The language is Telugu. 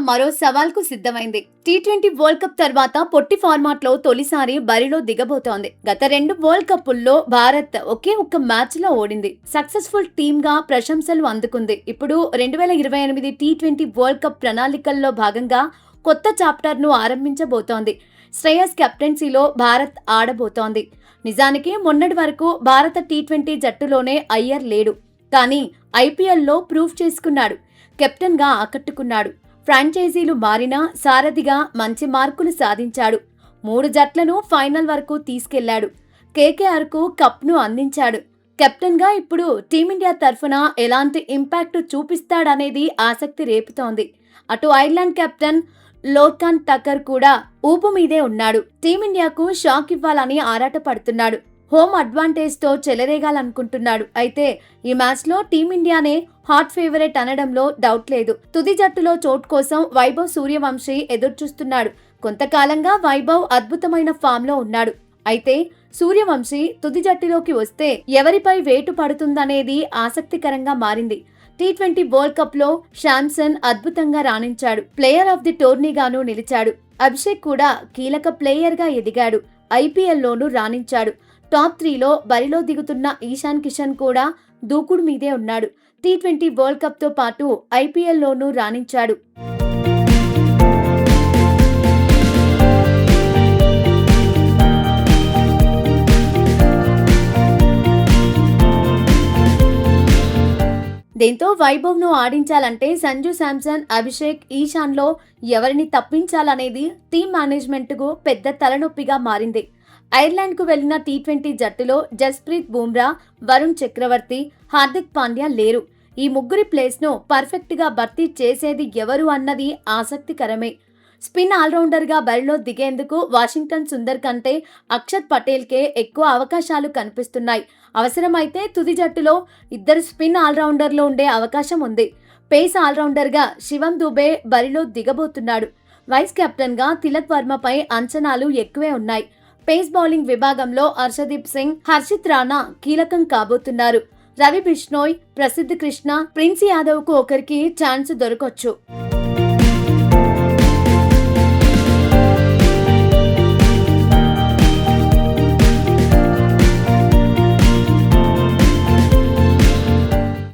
మరో సవాల్కు సిద్ధమైంది. టీ20 వరల్డ్ కప్ తర్వాత పొట్టి ఫార్మాట్ లో తొలిసారి బరిలో దిగబోతోంది. గత 2 వరల్డ్ కప్పుల్లో భారత్ ఒకే ఒక్క మ్యాచ్ లో ఓడింది. సక్సెస్ఫుల్ టీమ్ గా ప్రశంసలు అందుకుంది. ఇప్పుడు 2028 టీ20 వరల్డ్ కప్ ప్రణాళికల్లో భాగంగా కొత్త చాప్టర్ ను ఆరంభించబోతోంది. శ్రేయస్ కెప్టెన్సీలో భారత్ ఆడబోతోంది. నిజానికి మొన్నటి వరకు భారత టీ20 జట్టులోనే అయ్యర్ లేడు. కానీ ఐపీఎల్లో ప్రూఫ్ చేసుకున్నాడు. కెప్టెన్ గా ఆకట్టుకున్నాడు. ఫ్రాంచైజీలు మారినా సారథిగా మంచి మార్కులు సాధించాడు. 3 జట్లను ఫైనల్ వరకు తీసుకెళ్లాడు. కేకేఆర్ కు కప్ ను అందించాడు. కెప్టెన్ గా ఇప్పుడు టీమిండియా తరఫున ఎలాంటి ఇంపాక్ట్ చూపిస్తాడనేది ఆసక్తి రేపుతోంది. అటు ఐర్లాండ్ కెప్టెన్ లోర్కాన్ టక్కర్ కూడా ఊపు మీదే ఉన్నాడు. టీమిండియాకు షాక్ ఇవ్వాలని ఆరాటపడుతున్నాడు. హోమ్ అడ్వాంటేజ్ తో చెలరేగాలనుకుంటున్నాడు. అయితే ఈ మ్యాచ్ లో టీమిండియానే హాట్ ఫేవరెట్ అనడంలో డౌట్ లేదు. తుది జట్టులో చోటు కోసం వైభవ్ సూర్యవంశీ ఎదురుచూస్తున్నాడు. కొంతకాలంగా వైభవ్ అద్భుతమైన ఫామ్ లో ఉన్నాడు. అయితే సూర్యవంశీ తుది జట్టులోకి వస్తే ఎవరిపై వేటు పడుతుందనేది ఆసక్తికరంగా మారింది. టీ20 వరల్డ్ కప్ లో శాంసన్ అద్భుతంగా రాణించాడు. ప్లేయర్ ఆఫ్ ది టోర్నీగాను నిలిచాడు. అభిషేక్ కూడా కీలక ప్లేయర్ గా ఎదిగాడు. ఐపీఎల్లోనూ రాణించాడు. టాప్ 3లో బరిలో దిగుతున్న ఈశాన్ కిషన్ కూడా దూకుడు మీదే ఉన్నాడు. టీ20 వరల్డ్ కప్ తో పాటు ఐపీఎల్లోనూ రాణించాడు. దీంతో వైభవ్ ను ఆడించాలంటే సంజు శాంసన్, అభిషేక్, ఈశాన్ లో ఎవరిని తప్పించాలనేది టీమ్ మేనేజ్మెంట్ కు పెద్ద తలనొప్పిగా మారింది. ఐర్లాండ్ కు వెళ్లిన టీ20 జట్టులో జస్ప్రీత్ బుమ్రా, వరుణ్ చక్రవర్తి, హార్దిక్ పాండ్యా లేరు. ఈ ముగ్గురి ప్లేస్ ను పర్ఫెక్ట్ గా భర్తీ చేసేది ఎవరు అన్నది ఆసక్తికరమే. స్పిన్ ఆల్రౌండర్ గా బరిలో దిగేందుకు వాషింగ్టన్ సుందర్ కంటే అక్షర్ పటేల్ కే ఎక్కువ అవకాశాలు కనిపిస్తున్నాయి. అవసరమైతే తుది జట్టులో 2 స్పిన్ ఆల్రౌండర్లు ఉండే అవకాశం ఉంది. పేస్ ఆల్రౌండర్ గా శివం దుబే బరిలో దిగబోతున్నాడు. వైస్ కెప్టెన్ గా తిలక్ వర్మపై అంచనాలు ఎక్కువే ఉన్నాయి. పేస్ బౌలింగ్ విభాగంలో హర్షదీప్ సింగ్, హర్షిత్ రాణా కీలకం కాబోతున్నారు. రవి బిష్నోయ్, ప్రసిద్ధ్ కృష్ణ, ప్రిన్స్ యాదవ్ కు ఒకరికి ఛాన్స్ దొరకొచ్చు.